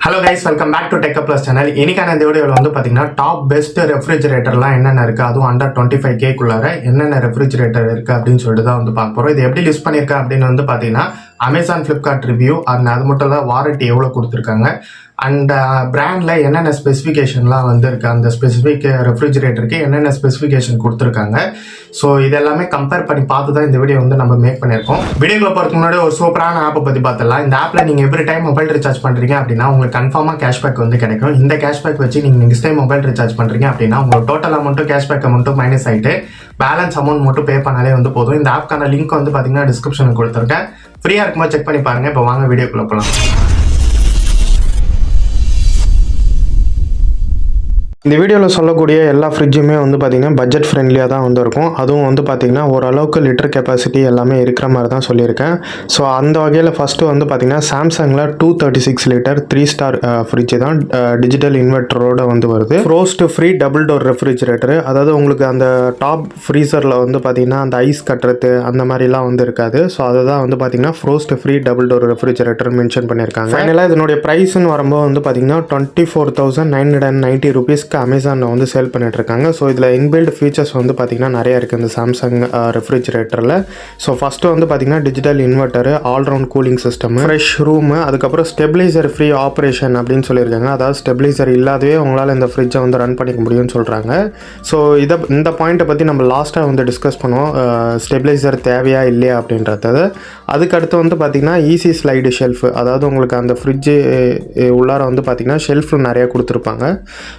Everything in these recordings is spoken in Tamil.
Hello guys, welcome back to Tech Plus channel. இன்னைக்கான இந்த வீடியோல வந்து பாத்தீங்கன்னா டாப் பெஸ்ட் ரெஃப்ரிஜரேட்டர்லாம் என்னென்ன இருக்கு, அதுவும் அண்டர் 25K குள்ளார என்னென்ன ரெஃப்ரிஜரேட்டர் இருக்கு அப்படின்னு சொல்லிட்டு தான் வந்து பார்க்க போறோம். இது எப்படி லிஸ்ட் பண்ணிருக்கேன் அப்படின்னு வந்து பாத்தீங்கன்னா அமேசான், ஃபிளிப்கார்ட் ரிவ்யூ, அது மட்டும் இல்ல வாரண்டி எவ்வளவு கொடுத்துருக்காங்க அண்ட் பிராண்ட்ல என்னென்ன ஸ்பெசிஃபிகேஷன்லாம் வந்து இருக்கு, அந்த ஸ்பெசிஃபிக் ரெஃப்ரிஜரேட்டருக்கு என்னென்ன ஸ்பெசிஃபிகேஷன் கொடுத்துருக்காங்க. ஸோ இதெல்லாமே கம்பேர் பண்ணி பார்த்து தான் இந்த வீடியோ வந்து நம்ம மேக் பண்ணியிருக்கோம். வீடியோக்குள்ள போறதுக்கு முன்னாடி ஒரு சூப்பரான ஆப்பை பத்தி பார்த்துடலாம். இந்த ஆப்ல நீங்க எவ்ரி டைம் மொபைல் ரீசார்ஜ் பண்றீங்க அப்படின்னா உங்களுக்கு கன்ஃபார்மா கேஷ்பேக் வந்து கிடைக்கும். இந்த கேஷ்பேக் வச்சு நீங்க நெக்ஸ்ட் டைம் மொபைல் ரீசார்ஜ் பண்றீங்க அப்படின்னா உங்களுக்கு டோட்டல் அமௌண்ட்டும் கேஷ்பேக் அமௌண்ட்டும் மைனஸ் ஆயிட்டு பேலன்ஸ் அமௌண்ட் மட்டும் பே பண்ணாலே வந்து போதும். இந்த ஆப்க்கான லிங்க் வந்து பாத்தீங்கன்னா டிஸ்கிரிப்ஷனுக்கு கொடுத்துருக்கேன். ஃப்ரீயா இருக்கும்போது செக் பண்ணி பாருங்க. இப்போ வாங்க வீடியோக்குள்ள போகலாம். இந்த வீடியோவில் சொல்லக்கூடிய எல்லா ஃப்ரிட்ஜுமே வந்து பார்த்திங்கன்னா பட்ஜெட் ஃப்ரெண்ட்லியாக தான் வந்து இருக்கும். அதுவும் வந்து பார்த்திங்கன்னா ஓரளவுக்கு லிட்டர் கெப்பாசிட்டி எல்லாமே இருக்கிற மாதிரி தான் சொல்லியிருக்கேன். ஸோ அந்த வகையில் ஃபஸ்ட்டு வந்து பார்த்திங்கன்னா சாம்சங்கில் 236 லிட்டர் 3 ஸ்டார் ஃப்ரிட்ஜ் தான் டிஜிட்டல் இன்வெர்ட்டரோடு வந்து வருது. ஃப்ரோஸ்ட் ஃப்ரீ டபுள் டோர் ரெஃப்ரிஜரேட்டர். அதாவது உங்களுக்கு அந்த டாப் ஃப்ரீசரில் வந்து பார்த்திங்கன்னா அந்த ஐஸ் கட்டுறது அந்த மாதிரிலாம் வந்து இருக்காது. ஸோ அதுதான் வந்து பார்த்திங்கன்னா ஃப்ரோஸ்ட் free double door refrigerator mention பண்ணியிருக்காங்க. ஃபைனலாக இதனுடைய ப்ரைஸ்ன்னு வரும்போது வந்து பார்த்திங்கன்னா 24,990 rupees அமேசானில் வந்து சேல் பண்ணிட்டு இருக்காங்க. ஸோ இதில் இன்பில்ட் ஃபீச்சர்ஸ் வந்து பார்த்திங்கன்னா நிறைய இருக்குது இந்த சாம்சங் ரெஃப்ரிஜரேட்டரில். ஸோ ஃபஸ்ட்டு வந்து பார்த்திங்கன்னா digital inverter, all-round cooling system, fresh room, அதுக்கப்புறம் ஸ்டெபிலைசர் ஃப்ரீ ஆப்ரேஷன் அப்படின்னு சொல்லியிருக்காங்க. அதாவது ஸ்டெபிலைசர் இல்லாதவே உங்களால் இந்த ஃப்ரிட்ஜை வந்து ரன் பண்ணிக்க முடியும்னு சொல்கிறாங்க. ஸோ இந்த பாயிண்ட்டை பற்றி நம்ம லாஸ்ட்டாக வந்து டிஸ்கஸ் பண்ணுவோம், ஸ்டெபிலைசர் தேவையா இல்லையா அப்படின்றது. அதுக்கடுத்து வந்து பார்த்திங்கன்னா ஈஸி ஸ்லைடு ஷெல்ஃபு, அதாவது உங்களுக்கு அந்த ஃப்ரிட்ஜு உள்ளார வந்து பார்த்திங்கன்னா ஷெல்ஃபு நிறையா கொடுத்துருப்பாங்க.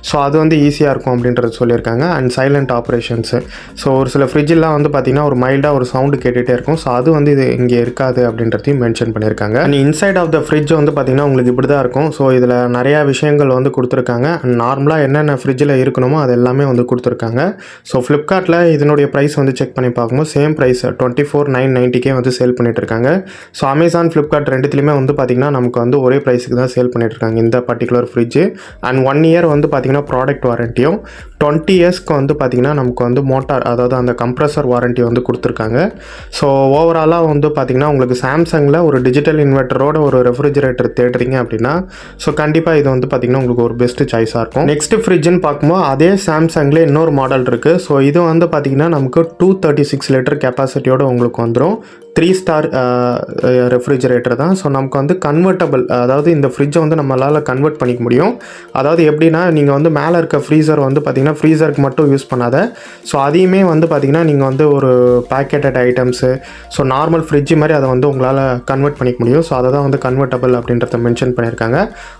ஸோ அது வந்து ஈஸியாக இருக்கும் அப்படின்றது சொல்லியிருக்காங்க. And silent operations. ஸோ ஒரு சில ஃப்ரிட்ஜெலாம் வந்து பார்த்திங்கன்னா ஒரு மைல்டாக ஒரு சவுண்டு கேட்டுகிட்டே இருக்கும். ஸோ அது வந்து இது இங்கே இருக்காது அப்படின்றதையும் மென்ஷன் பண்ணியிருக்காங்க. And inside of the fridge வந்து பார்த்திங்கன்னா உங்களுக்கு இப்படி தான் இருக்கும். ஸோ இதில் நிறையா விஷயங்கள் வந்து கொடுத்துருக்காங்க. அண்ட் நார்மலாக என்னென்ன ஃப்ரிட்ஜில் இருக்கணுமோ அது எல்லாமே வந்து கொடுத்துருக்காங்க. ஸோ ஃப்ளிப்கார்ட்டில் இதனுடைய ப்ரைஸ் வந்து செக் பண்ணி பார்க்கும்போது சேம் ப்ரைஸ் 24,990 வந்து சேல் பண்ணிட்டு இருக்காங்க. ஸோ அமேசான், ஃப்ளிப்கார்ட் ரெண்டுத்துலையுமே வந்து பார்த்திங்கன்னா நமக்கு வந்து ஒரே ப்ரைஸுக்கு தான் சேல் பண்ணிட்டு இருக்காங்க இந்த பர்டிகுலர் ஃப்ரிட்ஜ். அண்ட் 1 இயர் வந்து பார்த்திங்கன்னா ப்ராடக்ட் வாரண்டியும், 20 இயர்ஸ்க்கு வந்து பார்த்திங்கன்னா நமக்கு வந்து மோட்டார், அதாவது அந்த கம்ப்ரஸர் வாரண்ட்டி வந்து கொடுத்துருக்காங்க. ஸோ ஓவராலாக வந்து பார்த்திங்கன்னா உங்களுக்கு சாம்சங்கில் ஒரு டிஜிட்டல் இன்வெர்ட்டரோட ஒரு ரெஃப்ரிஜரேட்டர் தேடுறீங்க அப்படின்னா ஸோ கண்டிப்பாக இது வந்து பார்த்திங்கன்னா உங்களுக்கு ஒரு பெஸ்ட் சாய்ஸாக இருக்கும். நெக்ஸ்ட் ஃப்ரிட்ஜுன்னு பார்க்கும்போது அதே சாம்சங்கில் இன்னொரு மாடல் இருக்குது. ஸோ இது வந்து பார்த்திங்கன்னா நமக்கு 236 லிட்டர் கெப்பாசிட்டியோடு உங்களுக்கு வந்துடும். 3 ஸ்டார் ரெஃப்ரிஜரேட்டர் தான். ஸோ நமக்கு வந்து கன்வெர்ட்டபிள், அதாவது இந்த ஃப்ரிட்ஜை வந்து நம்மளால் கன்வெர்ட் பண்ணிக்க முடியும். அதாவது எப்படின்னா நீங்கள் வந்து மேலே இருக்க ஃப்ரீசர் வந்து பார்த்திங்கன்னா ஃப்ரீசருக்கு மட்டும் யூஸ் பண்ணாத, ஸோ அதையுமே வந்து பார்த்திங்கன்னா நீங்கள் வந்து ஒரு pocketed items, so normal fridge மாதிரி அதை வந்து உங்களால் கன்வெர்ட் பண்ணிக்க முடியும். ஸோ அதை தான் வந்து கன்வெர்ட்டபிள் அப்படின்றத மென்ஷன் பண்ணியிருக்காங்க.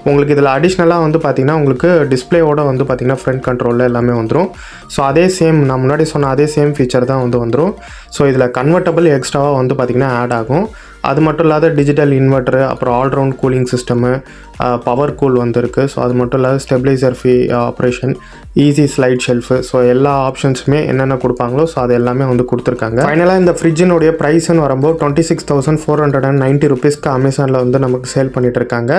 உங்களுக்கு இதில் அடிஷ்னலாக வந்து பார்த்திங்கன்னா உங்களுக்கு டிஸ்பிளேயோட வந்து பார்த்திங்கன்னா ஃப்ரண்ட் கண்ட்ரோலில் எல்லாமே வந்துடும். ஸோ அதே சேம் நான் முன்னாடி சொன்ன அதே சேம் ஃபீச்சர் தான் வந்து வந்துடும். ஸோ இதில் கன்வெர்ட்டபிள் எக்ஸ்ட்ராவாக வந்து பார்த்திங்கன்னா ஆட் ஆகும். அது மட்டும் இல்லாத டிஜிட்டல் இன்வெர்ட்டரு, அப்புறம் all round cooling system, power cool வந்துருக்கு. ஸோ அது மட்டும் இல்லாத stabiliser free operation, easy slide shelf, so எல்லா ஆப்ஷன்ஸுமே என்னென்ன கொடுப்பாங்களோ ஸோ அது எல்லாமே வந்து கொடுத்துருக்காங்க. ஃபைனலாக இந்த ஃப்ரிட்ஜினுடைய ப்ரைஸ்ன்னு வரும்போது 26,490 rupeesக்கு அமேசானில் வந்து நமக்கு சேல் பண்ணிட்டு இருக்காங்க.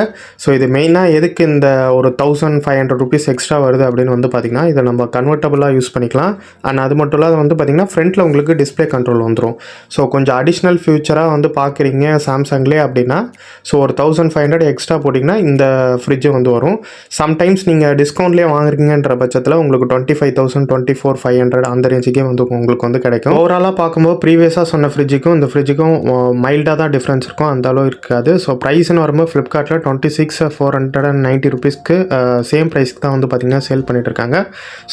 ஸோ இது மெயினாக எதுக்கு இந்த ஒரு 1,500 rupees எக்ஸ்ட்ரா வருது அப்படின்னு வந்து பார்த்திங்கன்னா இதை நம்ம கன்வெர்ட்டபுளாக யூஸ் பண்ணிக்கலாம். அண்ட் அது மட்டும் இல்லாத வந்து பார்த்திங்கன்னா ஃப்ரண்ட்டில் உங்களுக்கு டிஸ்பிளே கண்ட்ரோல் வந்துடும். ஸோ கொஞ்சம் அடிஷ்னல் ஃபியூச்சராக வந்து பார்க்குறீங்க சாம்சங்லேயே அப்படின்னா ஸோ ஒரு 1,500 எக்ஸ்ட்ரா போட்டிங்கன்னா இந்த ஃப்ரிட்ஜு வந்து வரும். சம்டைம்ஸ் நீங்கள் டிஸ்கவுண்ட்லேயே வாங்குறீங்கன்ற பட்சத்தில் உங்களுக்கு 25,000, 24,500 அந்த ரேஞ்சுக்கே வந்து உங்களுக்கு வந்து கிடைக்கும். ஓவராலாக பார்க்கும்போது ப்ரீவியஸாக சொன்ன ஃப்ரிட்ஜுக்கும் இந்த ஃப்ரிட்ஜுக்கும் மைல்டாக தான் டிஃப்ரென்ஸ் இருக்கும், அந்த அளவு இருக்காது. ஸோ ப்ரைஸ்ன்னு வரும்போது ஃப்ளிப்கார்ட்டில் 26,490 rupeesக்கு சேம் ப்ரைஸ்க்கு தான் வந்து பார்த்திங்கன்னா சேல் பண்ணிட்டு இருக்காங்க.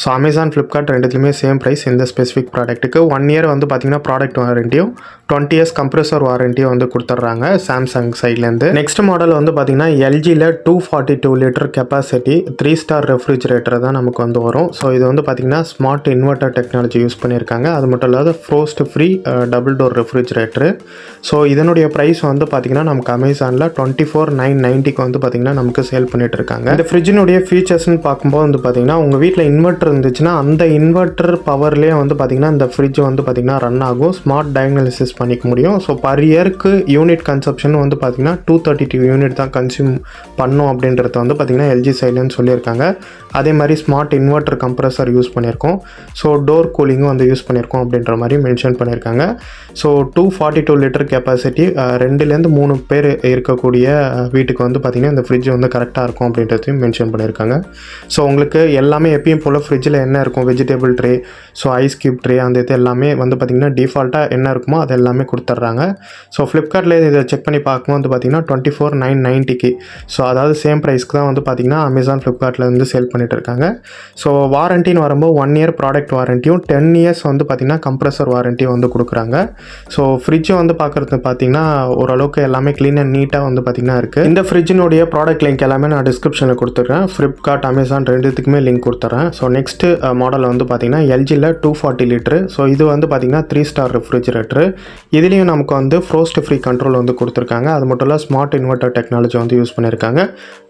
ஸோ அமேசான், ஃப்ளிப்கார்ட் ரெண்டுத்துலையுமே சேம் ப்ரைஸ் இந்த ஸ்பெசிஃபிக் ப்ராடக்ட்டுக்கு. 1 இயர் வந்து பார்த்திங்கன்னா ப்ராடக்ட் வாரண்டியும், 20 இயர்ஸ் கம்ப்ரஸர் வாரண்டியும் வந்து கொடுத்துட்றாங்க சாம்சங் சைட்லேருந்து. நெக்ஸ்ட் மாடல் வந்து பார்த்திங்கன்னா எல்ஜியில் 242 லிட்டர் கெப்பாசிட்டி 3 ஸ்டார் ரெஃப்ரிஜரேட்டர் தான் நமக்கு வந்து வரும். ஸோ இது வந்து பார்த்திங்கன்னா ஸ்மார்ட் இன்வெர்ட்டர் டெக்னாலஜி யூஸ் பண்ணியிருக்காங்க. அது மட்டும் இல்லாத frost free double door refrigerator. So இதனுடைய ப்ரைஸ் வந்து பார்த்திங்கன்னா நமக்கு அமேசானில் 24,990 வந்து பார்த்திங்கன்னா நமக்கு சேல் பண்ணிட்டு இருக்காங்க. இந்த ஃப்ரிட்ஜினுடைய ஃபீச்சர்ஸ்ன்னு பார்க்கும்போது வந்து பார்த்திங்கன்னா உங்கள் வீட்டில் இன்வெர்ட்டர் இருந்துச்சுன்னா அந்த இன்வெர்ட்டர் பவர்லேயே வந்து பார்த்திங்கன்னா இந்த ஃப்ரிட்ஜ் வந்து பார்த்திங்கன்னா ரன் ஆகும். ஸ்மார்ட் டயக்னாலிசிஸ் பண்ணிக்க முடியும். ஸோ பர் இயருக்கு யூனிட் கன்சப்ஷன் வந்து பார்த்திங்கன்னா 232 யூனிட் தான் கன்சியூம் பண்ணும் அப்படின்றத வந்து பார்த்திங்கன்னா எல்ஜி சைட்லன்னு சொல்லியிருக்காங்க. அதே மாதிரி ஸ்மார்ட் இன்வெர்டர் கம்ப்ரஸர் யூஸ் பண்ணியிருக்கோம். ஸோ டோர் கூலிங்கும் வந்து யூஸ் பண்ணியிருக்கோம் அப்படின்ற மாதிரி மென்ஷன் பண்ணியிருக்காங்க. ஸோ 242 லிட்டர் கெப்பாசிட்டி 2லேருந்து 3 பேர் இருக்கக்கூடிய வீட்டுக்கு வந்து பார்த்திங்கன்னா இந்த ஃப்ரிட்ஜ் வந்து கரெக்டாக இருக்கும் அப்படின்றதையும் மென்ஷன் பண்ணியிருக்காங்க. ஸோ உங்களுக்கு எல்லாமே எப்பயும் போல் ஃப்ரிட்ஜில் என்ன இருக்கும், vegetable tray, so ice cube tray, அந்த இது எல்லாமே வந்து பார்த்திங்கன்னா டிஃபால்ட்டாக என்ன இருக்குமோ அது எல்லாமே கொடுத்துட்றாங்க. ஸோ ஃப்ளிப்கார்ட்டில் இதை செக் பண்ணி பார்க்கும்போது வந்து பார்த்திங்கன்னா 24,990 ஸோ அதாவது சேம் ப்ரைஸ்க்கு தான் வந்து பார்த்திங்கன்னா அமேசான் ஃப்ளிப்கார்ட்டில் வந்து சேல் பண்ணிட்டு இருக்காங்க. ஸோ வாரண்டின்னு வரும்போது 1 இயர் ப்ராடக்ட் வாரண்டியும் 10 இயர்ஸ் வந்து பார்த்திங்கன்னா கம்ப்ரஸர் வாரண்டியும் வந்து கொடுக்குறாங்க. ஸோ ஃப்ரிட்ஜை வந்து பார்க்குறது பார்த்திங்கன்னா ஓரளவுக்கு எல்லாமே க்ளீன் அண்ட் நீட்டாக வந்து பார்த்திங்கன்னா இருக்குது. இந்த ஃப்ரிட்ஜினுடைய ப்ராடக்ட் லிங்க் எல்லாமே நான் டிஸ்கிரிப்ஷனில் கொடுத்துட்றேன். ஃப்ளிப்கார்ட், அமேசான் ரெண்டுத்துக்குமே லிங்க் கொடுத்துட்றேன். ஸோ நெக்ஸ்ட்டு மாடல் வந்து பார்த்திங்கன்னா எல்ஜியில் 240 லிட்டரு. ஸோ இது வந்து பார்த்திங்கன்னா 3 ஸ்டார் ரெஃப்ரிஜரேட்டரு. இதுலேயும் நமக்கு வந்து ஃப்ரோஸ்ட் ஃப்ரீ கண்ட்ரோல் வந்து கொடுத்துருக்காங்க. அது மட்டும் இல்லை ஸ்மார்ட் இன்வெர்டர் டெக்னாலஜி வந்து யூஸ் பண்ணியிருக்காங்க.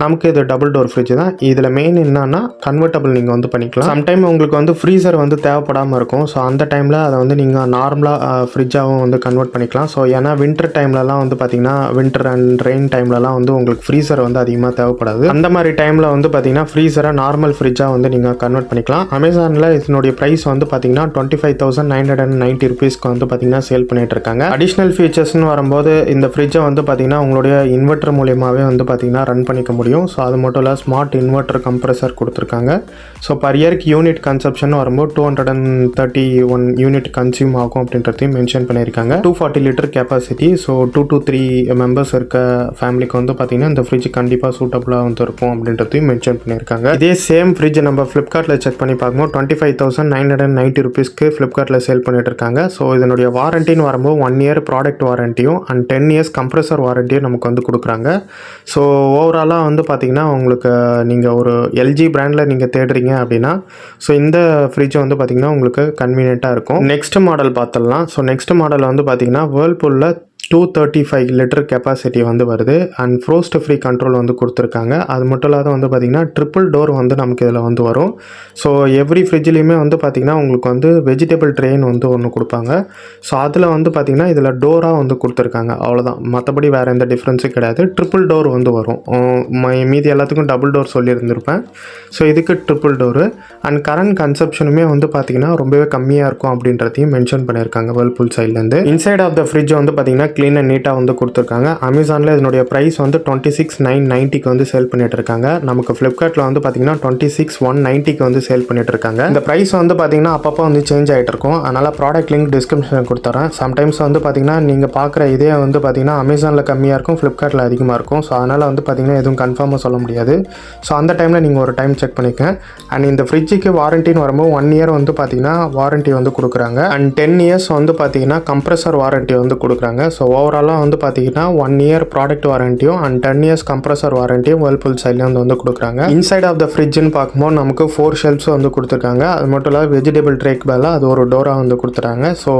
நமக்கு இது டபுள் டோர் ஃப்ரிட்ஜ் தான். இதில் மெயின் என்னன்னா கன்வெர்ட்டபிள் நீங்கள் வந்து பண்ணிக்கலாம். சம்டைம் உங்களுக்கு வந்து ஃப்ரீசர் வந்து தேவைப்படாமல் இருக்கும். ஸோ அந்த டைமில் அதை வந்து நீங்கள் நார்மலாக ஃப்ரிட்ஜாகவும் வந்து கன்வெர்ட் பண்ணிக்கலாம். ஸோ ஏன்னா வின்டர் டைம்லலாம் வந்து பார்த்திங்கன்னா வின்டர் அண்ட் ரெயின் டைம்லலாம் வந்து உங்களுக்கு ஃப்ரீசர் வந்து அதிகமாக தேவைப்படாது. அந்த மாதிரி டைமில் வந்து பார்த்திங்கன்னா ஃப்ரீசரை நார்மல் ஃப்ரிட்ஜாக வந்து நீங்கள் கன்வெர்ட் பண்ணிக்கலாம். அமேசானில் இதனுடைய ப்ரைஸ் வந்து பார்த்திங்கன்னா 25,990 ருபீஸ்க்கு வந்து பார்த்திங்கன்னா சேல் பண்ணிட்டு இருக்காங்க. அடிஷ்னல் ஃபீச்சர்ஸ்னு வரும்போது இந்த ஃப்ரிட்ஜை வந்து பார்த்திங்கன்னா உங்களுடைய இன்வெர்டர் மூலியமாகவே வந்து பார்த்திங்கன்னா ரன் பண்ணிக்க முடியும். ஸோ அது மட்டும் இல்லை ஸ்மார்ட் இன்வெர்டர் கம்ப்ரஸர் கொடுத்துருக்காங்க. ஸோ பர் இயர்க்கு யூனிட் கன்சப்ஷன் வரும்போது 231 யூனிட் கன்சியூம் ஆகும் அப்படின்றதையும் மென்ஷன் பண்ணியிருக்காங்க. 240 litre capacity. So 2 to 3 members இருக்க ஃபேமிலிக்கு வந்து பார்த்திங்கன்னா இந்த ஃப்ரிட்ஜ் கண்டிப்பாக சூட்டபுளாக வந்து இருக்கும் அப்படின்றதையும் மென்ஷன் பண்ணியிருக்காங்க. இதே சேம் ஃப்ரிட்ஜ் நம்ம ஃப்ளிப்கார்ட்டில் செக் பண்ணி பார்க்கும்போது 25,990 ருபீஸ்க்கு ஃப்ளிப்கார்ட்டில் சேல் பண்ணிட்டு இருக்காங்க. ஸோ இதனுடைய வாரண்டின்னு வரும்போது 1 இயர் ப்ராடக்ட் வாரண்டியும் அண்ட் 10 இயர்ஸ் கம்ப்ரஸர் வாரண்டியும் நமக்கு வந்து கொடுக்குறாங்க. ஸோ ஓவராலாக வந்து பார்த்திங்கன்னா உங்களுக்கு நீங்கள் ஒரு எல்ஜி பிராண்டில் நீங்கள் தேடுறீங்க அப்படின்னா ஸோ இந்த ஃப்ரிட்ஜ் வந்து பார்த்திங்கன்னா உங்களுக்கு கன்வீனியண்ட்டாக இருக்கும். நெக்ஸ்ட் மாடல் பார்த்துடலாம். ஸோ நெக்ஸ்ட் மாடல் வந்து பார்த்திங்கன்னா வேர்ல்பூலில் 235 லிட்டர் கெப்பாசிட்டி வந்து வருது அண்ட் ஃப்ரோஸ்ட் ஃப்ரீ கண்ட்ரோல் வந்து கொடுத்துருக்காங்க. அது மட்டும் இல்லாத வந்து பார்த்திங்கன்னா ட்ரிபிள் டோர் வந்து நமக்கு இதில் வந்து வரும். ஸோ எவ்ரி ஃப்ரிட்ஜ்லேயுமே வந்து பார்த்திங்கன்னா உங்களுக்கு வந்து வெஜிடபிள் ட்ரேன்னு வந்து ஒன்று கொடுப்பாங்க. ஸோ அதில் வந்து பார்த்திங்கன்னா இதில் டோராக வந்து கொடுத்துருக்காங்க. அவ்வளோதான், மற்றபடி வேறு எந்த டிஃப்ரென்ஸும் கிடையாது. ட்ரிபிள் டோர் வந்து வரும். மீதி எல்லாத்துக்கும் டபுள் டோர் சொல்லியிருந்திருப்பேன். ஸோ இதுக்கு ட்ரிபிள் டோரு அண்ட் கரண்ட் கன்சப்ஷனுமே வந்து பார்த்திங்கன்னா ரொம்பவே கம்மியாக இருக்கும் அப்படின்றதையும் மென்ஷன் பண்ணியிருக்காங்க வேர்ல்பூல் சைட்லேருந்து. இன்சைட் ஆஃப் த ஃப்ரிட்ஜ் வந்து பார்த்திங்கன்னா க்ளீன் அண்ட் நீட்டாக வந்து கொடுத்துருக்காங்க. அமேசானில் இதனுடைய ப்ரைஸ் வந்து 26,990க்கு வந்து சேல் பண்ணிட்டு இருக்காங்க. நமக்கு ஃப்ளிப்கார்ட்டில் வந்து பார்த்திங்கன்னா 26,190க்கு வந்து சேல் பண்ணிட்டு இருக்காங்க. இந்த ப்ரைஸ் வந்து பார்த்திங்கன்னா அப்பப்போ வந்து சேஞ்ச் ஆகிட்டு இருக்கும். அதனால் ப்ராடக்ட் லிங்க் டிஸ்கிரிப்ஷனில் கொடுத்துறேன். சம்டைம்ஸ் வந்து பார்த்திங்கன்னா நீங்கள் பார்க்குற இதே வந்து பார்த்திங்கன்னா அமேசானில் கம்மியாக இருக்கும், ஃப்ளிப்கார்ட்டில் அதிகமாக இருக்கும். ஸோ அதனால் வந்து பார்த்திங்கன்னா எதுவும் கன்ஃபார்மாக சொல்ல முடியாது. ஸோ அந்த டைமில் நீங்கள் ஒரு டைம் செக் பண்ணிக்கங்க. அண்ட் இந்த ஃப்ரிட்ஜுக்கு வாரண்டின்னு வரும்போது 1 இயர் வந்து பார்த்திங்கன்னா வாரண்ட்டி வந்து கொடுக்குறாங்க அண்ட் 10 இயர்ஸ் வந்து பார்த்திங்கன்னா கம்ப்ரஸர் வாரண்ட்டி வந்து கொடுக்குறாங்க. ஸோ ஓவராலாக வந்து பார்த்தீங்கன்னா 1 இயர் ப்ராடக்ட் வாரண்டியும் அண்ட் 10 இயர்ஸ் கம்ப்ரஸர் வாரண்டியும் வேர்ல்பூல் சைட்லேருந்து வந்து கொடுக்குறாங்க. இன்சைட் ஆஃப் த ஃப்ரிட்ஜ்னு பார்க்கும்போது நமக்கு 4 ஷெல்ஃப்ஸ் வந்து கொடுத்துருக்காங்க. அது மட்டும் இல்லாத வெஜிடபிள் ட்ரேக்கு மேலே அது ஒரு டோராக வந்து கொடுத்துறாங்க. ஸோ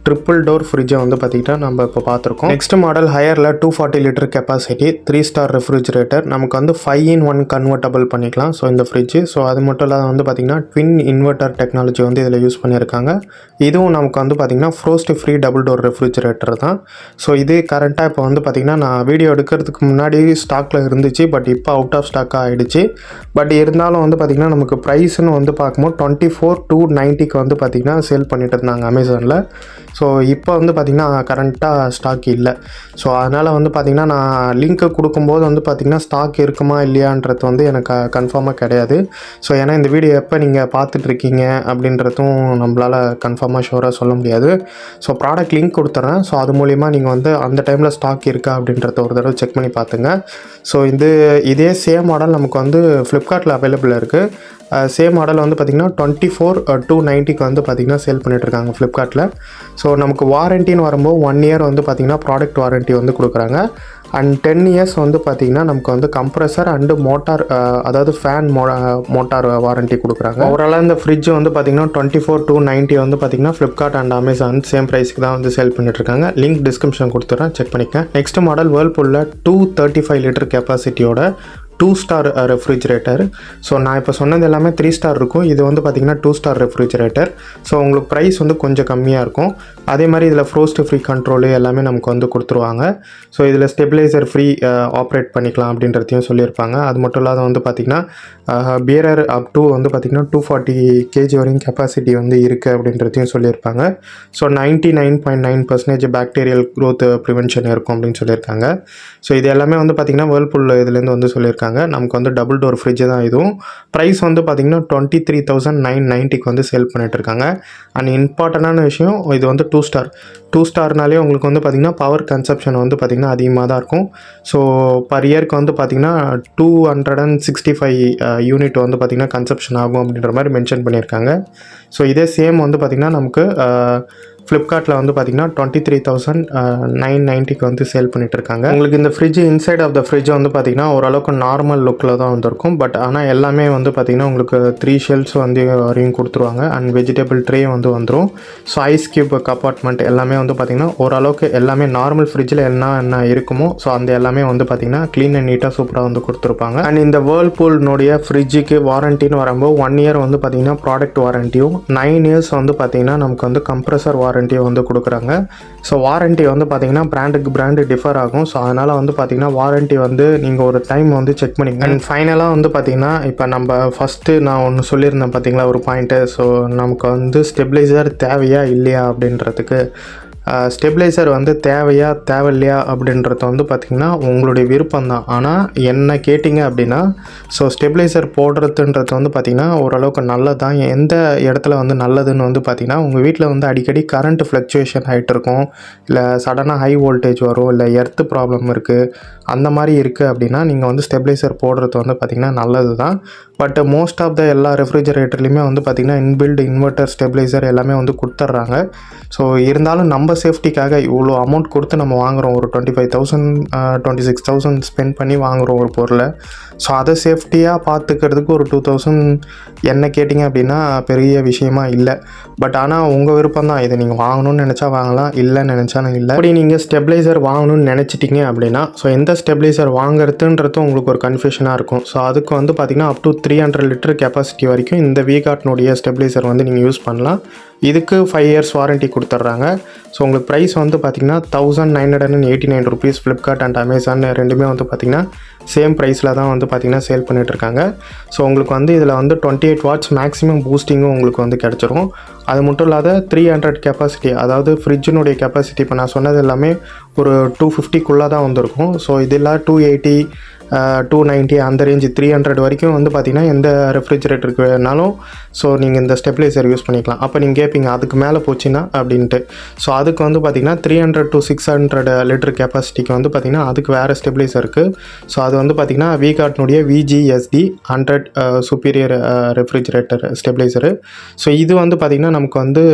ட்ரிபிள் டோர் ஃப்ரிட்ஜை வந்து பார்த்திங்கன்னா நம்ம இப்போ பார்த்துருக்கோம். நெக்ஸ்ட் மாடல் ஹையரில் 240 லிட்டர் கெப்பாசிட்டி 3 ஸ்டார் ரெஃப்ரிஜரேட்டர். நமக்கு வந்து 5-in-1 கன்வெர்ட்டபிள் பண்ணிக்கலாம். ஸோ இந்த ஃப்ரிட்ஜ் ஸோ அது மட்டும் இல்லாத வந்து பார்த்திங்கன்னா ட்வின் இன்வெர்டர் டெக்னாலஜி வந்து இதில் யூஸ் பண்ணியிருக்காங்க. இதுவும் நமக்கு வந்து பார்த்திங்கன்னா ஃப்ரோஸ்ட் ஃப்ரீ டபுள் டோர் ரெஃப்ரிஜரேட்டர் தான். ஸோ இது கரண்ட்டாக இப்போ வந்து பார்த்திங்கன்னா நான் வீடியோ எடுக்கிறதுக்கு முன்னாடி ஸ்டாக்கில் இருந்துச்சு, பட் இப்போ அவுட் ஆஃப் ஸ்டாக்காக ஆகிடுச்சு. பட் இருந்தாலும் வந்து பார்த்திங்கன்னா நமக்கு ப்ரைஸ்ன்னு வந்து பார்க்கும்போது 24,290க்கு வந்து பார்த்திங்கன்னா சேல் பண்ணிட்டு இருந்தாங்க அமேசானில். ஸோ இப்போ வந்து பார்த்திங்கன்னா கரண்ட்டாக ஸ்டாக் இல்லை. ஸோ அதனால் வந்து பார்த்திங்கன்னா நான் லிங்க்கு கொடுக்கும்போது வந்து பார்த்திங்கன்னா ஸ்டாக் இருக்குமா இல்லையான்றது வந்து எனக்கு கன்ஃபார்மாக கிடையாது. ஸோ ஏன்னா இந்த வீடியோ எப்போ நீங்கள் பார்த்துட்ருக்கீங்க அப்படின்றதும் நம்மளால் கன்ஃபார்மாக ஷோராக சொல்ல முடியாது. ஸோ ப்ராடக்ட் லிங்க் கொடுத்துட்றேன். ஸோ அது மூலிமா நீங்கள் வந்து அந்த டைமில் ஸ்டாக் இருக்கா அப்படின்றத ஒரு தடவை செக் பண்ணி பார்த்துங்க. ஸோ இதே சேம் மாடல் நமக்கு வந்து ஃப்ளிப்கார்ட்டில் அவைலபிள் இருக்குது. சேம் மாடல் வந்து பார்த்திங்கன்னா 24,290க்கு வந்து பார்த்திங்கன்னா சேல் பண்ணிகிட்ருக்காங்க ஃப்ளிப்கார்ட்டில். ஸோ நமக்கு வாரண்டின்னு வரும்போது 1 இயர் வந்து பார்த்திங்கன்னா ப்ராடக்ட் வாரண்ட்டி வந்து கொடுக்குறாங்க அண்ட் 10 இயர்ஸ் வந்து பார்த்திங்கன்னா நமக்கு வந்து கம்ப்ரஸர் அண்டு மோட்டார் அதாவது ஃபேன் மோட்டார் வாரண்ட்டி கொடுக்குறாங்க. ஓவராலாக இந்த ஃப்ரிட்ஜ் வந்து பார்த்திங்கன்னா 24,290 வந்து பார்த்திங்கன்னா ஃப்ளிப்கார்ட் அண்ட் அமேசான் சேம் ப்ரைஸ்க்கு தான் வந்து சேல் பண்ணிட்டுருக்காங்க. லிங்க் டிஸ்கிரிப்ஷன் கொடுத்துட்றேன், செக் பண்ணிக்க. நெக்ஸ்ட் மாடல் வேர்ல்பூலில் 235 லிட்டர் கெப்பாசிட்டியோட 2 ஸ்டார் ரெஃப்ரிஜரேட்டர். ஸோ நான் இப்போ சொன்னது எல்லாமே 3 ஸ்டார் இருக்கும். இது வந்து பார்த்திங்கன்னா 2 ஸ்டார் ரெஃப்ரிஜரேட்டர். ஸோ உங்களுக்கு ப்ரைஸ் வந்து கொஞ்சம் கம்மியாக இருக்கும். அதே மாதிரி இதில் ஃப்ரோஸ்ட் ஃப்ரீ கண்ட்ரோலு எல்லாமே நமக்கு வந்து கொடுத்துருவாங்க. ஸோ இதில் ஸ்டெபிலைசர் ஃப்ரீ ஆப்ரேட் பண்ணிக்கலாம் அப்படின்றதையும் சொல்லியிருப்பாங்க. அது மட்டும் இல்லாத வந்து பார்த்திங்கன்னா பியரர் அப் டு வந்து பார்த்திங்கன்னா 240 kg வரையும் கெப்பாசிட்டி வந்து இருக்குது அப்படின்றதையும் சொல்லியிருப்பாங்க. ஸோ 99.9% பாக்டீரியல் க்ரோத் ப்ரிவென்ஷன் இருக்கும் அப்படின்னு சொல்லியிருக்காங்க. ஸோ இது எல்லாமே வந்து பார்த்திங்கன்னா வேர்ல்பூல் இதுலேருந்து வந்து சொல்லியிருக்காங்க. நமக்கு வந்து டபுள் டோர் ஃப்ரிட்ஜு தான் இதுவும். ப்ரைஸ் வந்து பார்த்திங்கன்னா 23,990க்கு வந்து சேல் பண்ணிட்டு இருக்காங்க. அண்ட் இம்பார்ட்டண்டான விஷயம், இது வந்து 2 ஸ்டார். 2 ஸ்டார்னாலே உங்களுக்கு வந்து பார்த்திங்கன்னா பவர் கன்சப்ஷன் வந்து பார்த்திங்கன்னா அதிகமாக தான் இருக்கும். ஸோ பர் இயருக்கு வந்து பார்த்திங்கன்னா 265 யூனிட் வந்து பார்த்திங்கன்னா கன்சப்ஷன் ஆகும் அப்படின்ற மாதிரி மென்ஷன் பண்ணியிருக்காங்க. ஸோ இதே சேம் வந்து பார்த்திங்கன்னா நமக்கு ஃப்ளிப்கார்ட்டில் வந்து பார்த்திங்கன்னா 23,990க்கு வந்து சேல் பண்ணிட்டு இருக்காங்க. உங்களுக்கு இந்த fridge inside of the fridge வந்து பார்த்திங்கன்னா ஓரளவுக்கு நார்மல் லுக்கில் தான் வந்திருக்கும். பட் ஆனால் எல்லாமே வந்து பார்த்திங்கன்னா உங்களுக்கு 3 ஷெல்ஃப்ஸ் வந்து வரையும் கொடுத்துருவாங்க. அண்ட் வெஜிடபிள் ட்ரே வந்து வந்துடும். ஸோ ஐஸ் கியூப் கம்பார்ட்மெண்ட் எல்லாமே வந்து பார்த்திங்கன்னா ஓரளவுக்கு எல்லாமே நார்மல் ஃப்ரிட்ஜில் என்ன இருக்குமோ ஸோ அந்த எல்லாமே வந்து பார்த்திங்கன்னா க்ளீன் அண்ட் நீட்டாக சூப்பராக வந்து கொடுத்துருப்பாங்க. அண்ட் இந்த வேர்ல்பூல்னுடைய ஃப்ரிட்ஜுக்கு வாரண்டின்னு வரும்போது 1 இயர் வந்து பார்த்திங்கன்னா ப்ராடக்ட் வாரண்டியும் 9 இயர்ஸ் வந்து பார்த்திங்கன்னா நமக்கு வந்து கம்ப்ரஸர் வாரண்டியை வந்து கொடுக்குறாங்க. ஸோ வாரண்ட்டி வந்து பார்த்திங்கன்னா பிராண்டுக்கு பிராண்டு டிஃபர் ஆகும். ஸோ அதனால் வந்து பார்த்திங்கன்னா வாரண்ட்டி வந்து நீங்கள் ஒரு டைம் வந்து செக் பண்ணிங்க. அண்ட் ஃபைனலாக வந்து பார்த்திங்கன்னா இப்போ நம்ம ஃபஸ்ட்டு நான் ஒன்று சொல்லியிருந்தேன் பார்த்திங்களா ஒரு பாயிண்ட்டு. ஸோ நமக்கு வந்து ஸ்டெபிலைசர் தேவையா இல்லையா அப்படின்றதுக்கு, ஸ்டெபிலைசர் வந்து தேவையில்லையா அப்படின்றது வந்து பார்த்திங்கன்னா உங்களுடைய விருப்பம் தான். ஆனால் என்ன கேட்டிங்க அப்படின்னா ஸோ ஸ்டெபிலைசர் போடுறதுன்றது வந்து பார்த்திங்கன்னா ஓரளவுக்கு நல்லது தான். எந்த இடத்துல வந்து நல்லதுன்னு வந்து பார்த்திங்கன்னா உங்கள் வீட்டில் வந்து அடிக்கடி கரண்ட் ஃப்ளக்சுவேஷன் ஆகிட்டு இருக்கும், இல்லை சடனாக ஹை வோல்டேஜ் வரும், இல்லை எர்த்து ப்ராப்ளம் இருக்குது, அந்த மாதிரி இருக்குது அப்படின்னா நீங்கள் வந்து ஸ்டெபிலைசர் போடுறது வந்து பார்த்திங்கன்னா நல்லது தான். பட் மோஸ்ட் ஆஃப் த எல்லா ரெஃப்ரிஜரேட்டர்லையுமே வந்து பார்த்திங்கன்னா இன்பில்ட் இன்வெர்ட்டர் ஸ்டெபிலைசர் எல்லாமே வந்து கொடுத்துட்றாங்க. ஸோ இருந்தாலும் நம்ம சேஃப்டிக்காக இவ்வளோ அமௌண்ட் கொடுத்து நம்ம வாங்குகிறோம், ஒரு 25,000 26,000 ஸ்பெண்ட் பண்ணி வாங்குகிறோம் ஒரு பொருளை. ஸோ அதை சேஃப்டியாக பார்த்துக்கிறதுக்கு ஒரு 2,000 என்ன கேட்டிங்க அப்படின்னா பெரிய விஷயமா இல்லை. பட் ஆனால் உங்கள் விருப்பம் தான். இதை நீங்கள் வாங்கணும்னு நினச்சா வாங்கலாம், இல்லைன்னு நினச்சா இல்லை. அப்படி நீங்கள் ஸ்டெபிலைசர் வாங்கணும்னு நினச்சிட்டிங்க அப்படின்னா ஸோ எந்த ஸ்டெபிலைசர் வாங்குறதுன்றது உங்களுக்கு ஒரு கன்ஃபியூஷனாக இருக்கும். ஸோ அதுக்கு வந்து பார்த்திங்கன்னா அப் டு 300 லிட்டர் கெப்பாசிட்டி வரைக்கும் இந்த விகார்ட்னுடைய ஸ்டெபிலைசர் வந்து நீங்கள் யூஸ் பண்ணலாம். இதுக்கு 5 இயர்ஸ் வாரண்ட்டி கொடுத்துட்றாங்க. ஸோ உங்களுக்கு ப்ரைஸ் வந்து பார்த்திங்கன்னா 1989 ருபீஸ். ஃப்ளிப்கார்ட் அண்ட் அமேசான் ரெண்டுமே வந்து பார்த்திங்கன்னா சேம் ப்ரைஸில் தான் வந்து பார்த்திங்கன்னா சேல் பண்ணிகிட்ருக்காங்க. ஸோ உங்களுக்கு வந்து இதில் வந்து 28 வாட்ஸ் மேக்ஸிமம் பூஸ்டிங்கும் உங்களுக்கு வந்து கிடச்சிரும். அது மட்டும் இல்லாத 300 கெப்பாசிட்டி, அதாவது ஃப்ரிட்ஜினுடைய கெப்பாசிட்டி இப்போ நான் சொன்னது எல்லாமே ஒரு 250க்குள்ளே தான் வந்திருக்கும். ஸோ இதெல்லாம் 280 290 அந்த ரேஞ்சு 300 வரைக்கும் வந்து பார்த்திங்கன்னா எந்த ரெஃப்ரிஜரேட்டருக்கு வேணாலும் ஸோ நீங்கள் இந்த ஸ்டெபிலைசர் யூஸ் பண்ணிக்கலாம். அப்போ நீங்கள் கேட்பீங்க அதுக்கு மேலே போச்சுன்னா அப்படின்ட்டு. ஸோ அதுக்கு வந்து பார்த்திங்கன்னா 300 to 600 லிட்டர் கெப்பாசிட்டிக்கு வந்து பார்த்திங்கன்னா அதுக்கு வேறு ஸ்டெபிலைசர் இருக்குது. ஸோ அது வந்து பார்த்திங்கன்னா விகார்ட்னுடைய VGSD 100 சுப்பீரியர் ரெஃப்ரிஜரேட்டர் ஸ்டெபிலைசரு. ஸோ இது வந்து பார்த்திங்கன்னா நமக்கு வந்து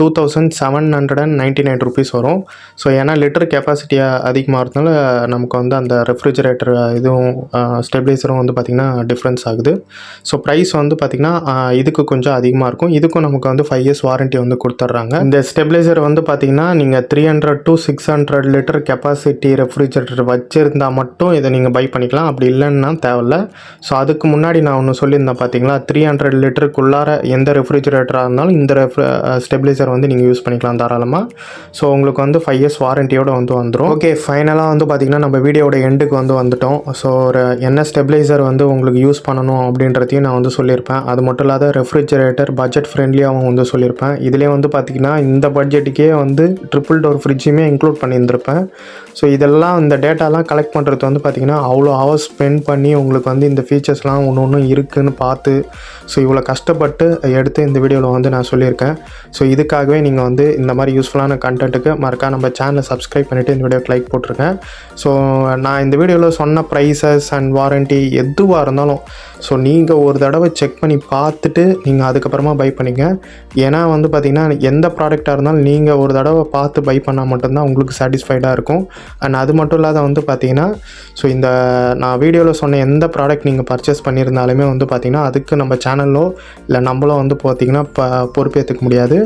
2,799 ருபீஸ் வரும். ஸோ ஏன்னா லிட்டர் கெப்பாசிட்டி அதிகமாக இருக்கிறதுனால நமக்கு வந்து அந்த ரெஃப்ரிஜரேட்டர் இதுவும் ஸ்டெபிலைசரும் வந்து பார்த்திங்கன்னா டிஃப்ரென்ஸ் ஆகுது. ஸோ ப்ரைஸ் வந்து பார்த்திங்கன்னா இதுக்கு கொஞ்சம் அதிகமாக இருக்கும். இதுக்கும் நமக்கு வந்து 5 இயர்ஸ் வாரண்ட்டி வந்து கொடுத்துட்றாங்க. இந்த ஸ்டெபிலைசர் வந்து பார்த்திங்கன்னா நீங்கள் 300 to 600 லிட்டர் கெப்பாசிட்டி ரெஃப்ரிஜரேட்டர் வச்சுருந்தால் மட்டும் இதை நீங்கள் பை பண்ணிக்கலாம். அப்படி இல்லைன்னா தேவையில்ல. ஸோ அதுக்கு முன்னாடி நான் ஒன்று சொல்லியிருந்தேன் பார்த்திங்களா, 300 லிட்டருக்குள்ளார எந்த ரெஃப்ரிஜரேட்டராக இருந்தாலும் இந்த ஸ்டெபிலைசர் வந்து நீங்கள் யூஸ் பண்ணிக்கலாம் தாராளமாக. ஸோ உங்களுக்கு வந்து 5 இயர்ஸ் வாரண்டியோடு வந்து வந்துடும். ஓகே, ஃபைனலாக வந்து பார்த்திங்கன்னா நம்ம வீடியோட எண்டுக்கு வந்து வந்துட்டோம். ஸோ ஒரு என்ன ஸ்டெபிலைசர் வந்து உங்களுக்கு யூஸ் பண்ணணும் அப்படின்றதையும் நான் வந்து சொல்லியிருப்பேன். அது மட்டும் இல்லாத ரெஃப்ரிஜரேட்டர் பட்ஜெட் ஃப்ரெண்ட்லியாகவும் வந்து சொல்லியிருப்பேன். இதிலே வந்து பார்த்திங்கன்னா இந்த பட்ஜெட்டுக்கே வந்து ட்ரிபிள் டோர் ஃப்ரிட்ஜுமே இன்க்ளூட் பண்ணியிருந்திருப்பேன். ஸோ இதெல்லாம் இந்த டேட்டாலாம் கலெக்ட் பண்ணுறது வந்து பார்த்திங்கன்னா அவ்வளோ ஹவர்ஸ் ஸ்பெண்ட் பண்ணி உங்களுக்கு வந்து இந்த ஃபீச்சர்ஸ்லாம் ஒன்று இருக்குதுன்னு பார்த்து ஸோ இவ்வளோ கஷ்டப்பட்டு எடுத்து இந்த வீடியோவில் வந்து நான் சொல்லியிருக்கேன். ஸோ இதுக்காகவே நீங்கள் வந்து இந்த மாதிரி யூஸ்ஃபுல்லான கண்டென்ட்டுக்கு மறக்காம நம்ம சேனலை சப்ஸ்கிரைப் பண்ணிவிட்டு இந்த வீடியோக்கு லைக் போட்டிருக்கேன். ஸோ நான் இந்த வீடியோவில் சொன்ன ப்ரைஸஸ் அண்ட் வாரண்ட்டி எதுவாக இருந்தாலும் ஸோ நீங்கள் ஒரு தடவை செக் பண்ணி பார்த்துட்டு நீங்கள் அதுக்கப்புறமா பை பண்ணிங்க. ஏன்னா வந்து பார்த்திங்கன்னா எந்த ப்ராடக்டாக இருந்தாலும் நீங்கள் ஒரு தடவை பார்த்து பை பண்ணால் மட்டும்தான் உங்களுக்கு சாட்டிஸ்ஃபைடாக இருக்கும். அண்ட் அது மட்டும் இல்லாத வந்து பார்த்திங்கன்னா ஸோ இந்த நான் வீடியோவில் சொன்ன எந்த ப்ராடக்ட் நீங்கள் பர்ச்சேஸ் பண்ணியிருந்தாலுமே வந்து பார்த்திங்கன்னா அதுக்கு நம்ம சேனலோ இல்லை நம்மளோ வந்து பார்த்திங்கன்னா பொறுப்பேற்றுக்க முடியாது.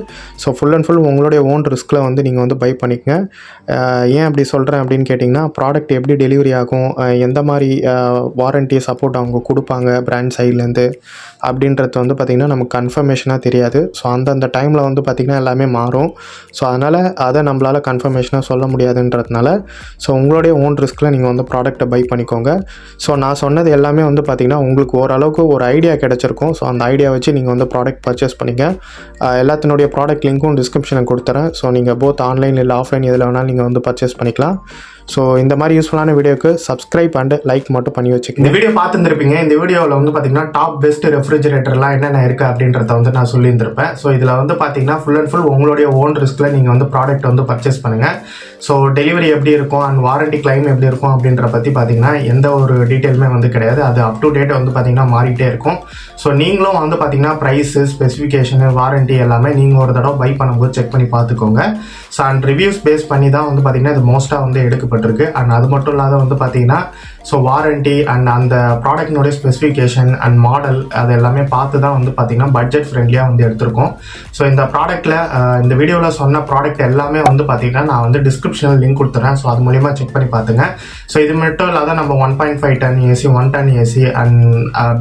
ஸோ ஃபுல் அண்ட் ஃபுல் உங்களுடைய ஓன் ரிஸ்கில் வந்து நீங்கள் வந்து பை பண்ணிக்கங்க. ஏன் அப்படி சொல்கிறேன் அப்படின்னு கேட்டிங்கன்னா, ப்ராடக்ட் எப்படி டெலிவரி ஆகும், எந்த மாதிரி வாரண்ட்டி சப்போர்ட் அவங்க கொடுப்பாங்க பிராண்ட் சைட்லேருந்து அப்படின்றது வந்து பார்த்திங்கன்னா நமக்கு கன்ஃபர்மேஷனாக தெரியாது. ஸோ அந்தந்த டைமில் வந்து பார்த்திங்கன்னா எல்லாமே மாறும். ஸோ அதனால் அதை நம்மளால் கன்ஃபர்மேஷனாக சொல்ல முடியாதுன்றதுனால ஸோ உங்களுடைய ஓன் ரிஸ்கில் நீங்கள் வந்து ப்ராடக்ட்டை பை பண்ணிக்கோங்க. ஸோ நான் சொன்னது எல்லாமே வந்து பார்த்திங்கன்னா உங்களுக்கு ஓரளவுக்கு ஒரு ஐடியா கிடச்சிருக்கும். ஸோ அந்த ஐடியா வச்சு நீங்கள் வந்து ப்ராடக்ட் பர்ச்சேஸ் பண்ணிங்க. எல்லாத்தினுடைய ப்ராடக்ட் லிங்க்கும் டிஸ்கிரிப்ஷனில் கொடுத்துறேன். ஸோ நீங்கள் போத் ஆன்லைன் இல்லை ஆஃப்லைன் எதில் வேணாலும் நீங்கள் வந்து பர்ச்சேஸ் பண்ணிக்கலாம். ஸோ இந்த மாதிரி யூஸ்ஃபுல்லான வீடியோக்கு சப்ஸ்கிரைப் அண்ட் லைக் மட்டும் பண்ணி வச்சுக்கோங்க. இந்த வீடியோ பார்த்துருப்பீங்க. இந்த வீடியோவில் வந்து பார்த்தீங்கன்னா டாப் பெஸ்ட் ரெஃப்ரிஜரேட்டர்லாம் என்னென்ன இருக்குது அப்படின்றத வந்து நான் சொல்லியிருந்திருப்பேன். ஸோ இதில் வந்து பார்த்தீங்கன்னா ஃபுல் அண்ட் ஃபுல் உங்களுடைய ஓன் ரிஸ்கில் நீங்கள் வந்து ப்ராடக்ட் வந்து பர்ச்சேஸ் பண்ணுங்கள். ஸோ டெலிவரி எப்படி இருக்கும் அண்ட் வாரண்டி கிளைம் எப்படி இருக்கும் அப்படின்ற பற்றி பார்த்தீங்கன்னா எந்த ஒரு டீட்டெயிலுமே வந்து கிடையாது. அது அப் டு டேட் வந்து பார்த்தீங்கன்னா மாறிட்டே இருக்கும். ஸோ நீங்களும் வந்து பார்த்தீங்கன்னா ப்ரைஸு, ஸ்பெசிஃபிகேஷனு, வாரண்டி எல்லாமே நீங்கள் ஒரு தடவை பை பண்ணும்போது செக் பண்ணி பார்த்துக்கோங்க. ஸோ அண்ட் ரிவ்யூஸ் பேஸ் பண்ணி தான் வந்து பார்த்தீங்கன்னா இது மோஸ்ட்டாக வந்து எடுக்கப்பட்டிருக்கு. அண்ட் அது மட்டும் இல்லாத வந்து பார்த்தீங்கன்னா ஸோ வாரண்டி அண்ட் அந்த ப்ராடக்டினுடைய ஸ்பெசிஃபிகேஷன் அண்ட் மாடல் அது எல்லாமே பார்த்து தான் வந்து பார்த்தீங்கன்னா பட்ஜெட் ஃப்ரெண்ட்லியாக வந்து எடுத்திருக்கோம். ஸோ இந்த ப்ராடக்ட்டில் இந்த வீடியோவில் சொன்ன ப்ராடக்ட் எல்லாமே வந்து பார்த்தீங்கன்னா நான் வந்து டிஸ்கிரிப்ஷனில் லிங்க் கொடுத்துறேன். ஸோ அது மூலிமா செக் பண்ணி பார்த்துங்க. ஸோ இது மட்டும் இல்லாத நம்ம 1.5 ton AC, 1 ton AC and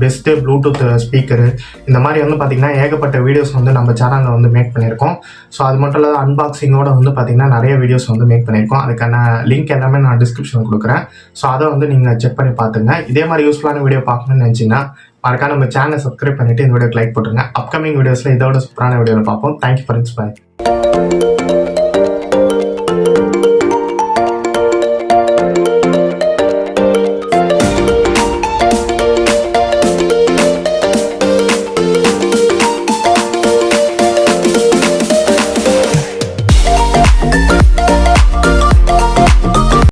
best Bluetooth speaker இந்த மாதிரி வந்து பார்த்தீங்கன்னா ஏகப்பட்ட வீடியோஸ் வந்து நம்ம சேனலில் வந்து மேக் பண்ணியிருக்கோம். ஸோ அது மட்டும் இல்லாத அன்பாக்சிங்கோட வந்து பார்த்தீங்கன்னா நிறைய வீடியோஸ் வந்து மேக் பண்ணியிருக்கோம். அதுக்கான லிங்க் எல்லாமே நான் டிஸ்கிரிப்ஷனில் கொடுக்குறேன். ஸோ அதை வந்து நீங்கள் செக் பண்ணி பார்த்துங்க. இதே மாதிரி யூஸ்ஃபுல்லான வீடியோ பார்க்கணும்னு நினச்சிங்கன்னா மறக்காம நம்ம சேனலை சப்ஸ்கிரைப் பண்ணிட்டு இந்த வீடியோக்கு லைக் போட்டுருங்க. அப்கமிங் வீடியோஸில் இதோட சூப்பரான வீடியோவில் பார்ப்போம். Thank you friends. பை.